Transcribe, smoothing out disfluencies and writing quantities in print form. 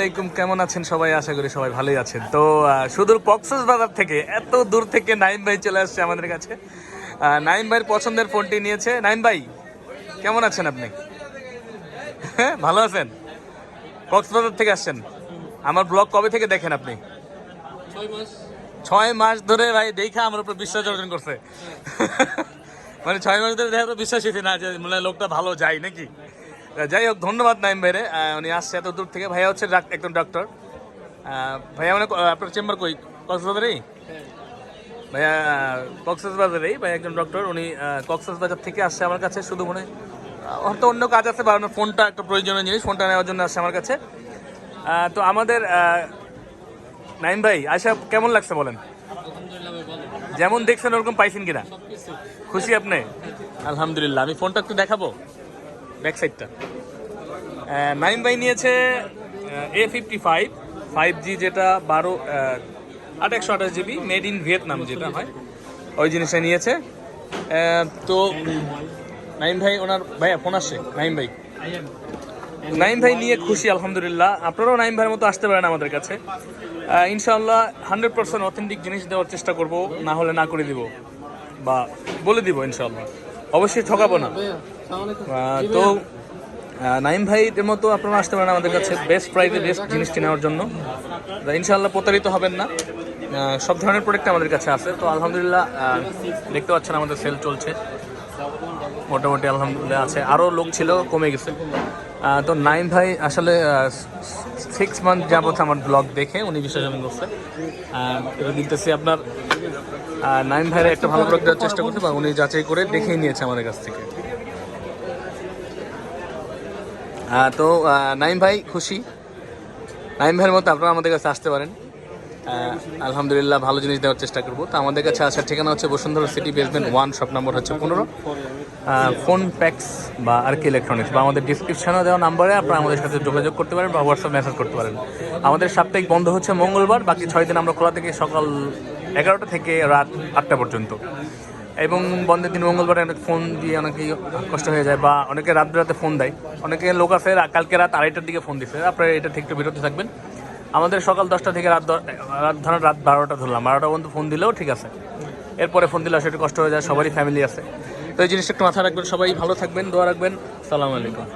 আসসালামাইকুম, কেমন আছেন সবাই? আশা করি সবাই ভালোই আছেন। তো সুদূর কক্সবাজার থেকে, এত দূর থেকে নাইম ভাই চলে আসছে আমাদের কাছে। নাইম ভাইয়ের পছন্দের ফোনটি নিয়েছে। নাইম ভাই কেমন আছেন আপনি? হ্যাঁ, ভালো আছেন? কক্সবাজার থেকে আসছেন। আমার ব্লগ কবে থেকে দেখেন আপনি? 6 মাস ধরে ভাই দেখা আমার উপর বিশ্বাস অর্জন করছে। মানে 6 মাস ধরে দেখা তো বিশ্বাস হয়েছে না যে মানে লোকটা ভালো যায় নাকি। যাই হোক, ধন্যবাদ নাইম ভাইরে। উনি আসছে এত দূর থেকে। ভাইয়া হচ্ছে একজন ডক্টর। ভাইয়া মানে আপনার চেম্বার কই? কক্সবাজারেই? ভাইয়া কক্সবাজারেই ভাই একজন ডক্টর। উনি কক্সবাজার থেকে আসছে আমার কাছে শুধু মনে হয়তো অন্য কাজ আছে বা আপনার ফোনটা একটা প্রয়োজনীয় জিনিস, ফোনটা নেওয়ার জন্য আসছে আমার কাছে। তো আমাদের নাইম ভাই আশা কেমন লাগছে বলেন? যেমন দেখছেন ওরকম পাইছেন কিনা? খুশি আপনি? আলহামদুলিল্লাহ। আমি ফোনটা একটু দেখাবো, ব্যাক সাইডটা। নাইম ভাই নিয়েছে A55 5G, যেটা 128 GB, মেড ইন ভিয়েতনাম যেটা হয়, ওই জিনিসটা নিয়েছে। তো নাইম ভাই ওনার ভাইয়া ফোন আসছে। নাইম ভাই নিয়ে খুশি আলহামদুলিল্লাহ। আপনারাও নাইম ভাইয়ের মতো আসতে পারেন আমাদের কাছে। ইনশাআল্লাহ 100% অথেন্টিক জিনিস দেওয়ার চেষ্টা করব, না হলে না করে দিব বা বলে দিব ইনশাআল্লাহ। অবশ্যই ঠকাবো না। তো নাইম ভাইদের মতো আপনারা আসতে পারেন আমাদের কাছে বেস্ট প্রাইসে বেস্ট জিনিসটি নেওয়ার জন্য। ইনশাআল্লাহ প্রতারিত হবেন না। সব ধরনের প্রোডাক্ট আমাদের কাছে আছে। তো আলহামদুলিল্লাহ দেখতে পাচ্ছেন আমাদের সেল চলছে মোটামুটি, আলহামদুলিল্লাহ আছে। আরও লোক ছিল, কমে গেছে। তো নাইম ভাই আসলে 6 মান্থ যাবত আমার ব্লগ দেখে উনি বিশ্বাস করছে। এটা দিতেছি আপনার নাইম ভাইয়ের একটা ভালো প্রোডাক্ট দেওয়ার চেষ্টা করতে, বা উনি যাচাই করে দেখেই নিয়েছে আমাদের কাছ থেকে। তো নাইম ভাই খুশি। নাইম ভাইয়ের মতো আপনারা আমাদের কাছে আসতে পারেন। আলহামদুলিল্লাহ ভালো জিনিস দেওয়ার চেষ্টা করবো। তো আমাদের কাছে আসার ঠিকানা হচ্ছে Bashundhara city basement 1, shop number হচ্ছে 15, ফোন প্যাক্স বা আর কি ইলেকট্রনিক্স, বা আমাদের ডিসক্রিপশনে দেওয়া নাম্বারে আপনারা আমাদের সাথে যোগাযোগ করতে পারেন বা হোয়াটসঅ্যাপ মেসেজ করতে পারেন। আমাদের সাপ্তাহিক বন্ধ হচ্ছে মঙ্গলবার, বাকি 6 দিন আমরা খোলা থেকে সকাল 11টা থেকে রাত 8টা পর্যন্ত। এবং বন্ধের দিন মঙ্গলবারে অনেক ফোন দিয়ে অনেকেই কষ্ট হয়ে যায়, বা অনেকে রাত বেরাতে ফোন দেয়। অনেকে লোক আছে কালকে রাত 2:30টার দিকে ফোন দিচ্ছে। আপনারা এটা ঠিক একটু বিরত থাকবেন। আমাদের সকাল 10টা থেকে রাত 12টা ধরলাম, 12টা পর্যন্ত ফোন দিলেও ঠিক আছে। এরপরে ফোন দিলে সেটা কষ্ট হয়ে যায়, সবারই ফ্যামিলি আছে। তো এই জিনিসটা একটু মাথায় রাখবেন। সবাই ভালো থাকবেন, দোয়া রাখবেন। সালাম আলাইকুম।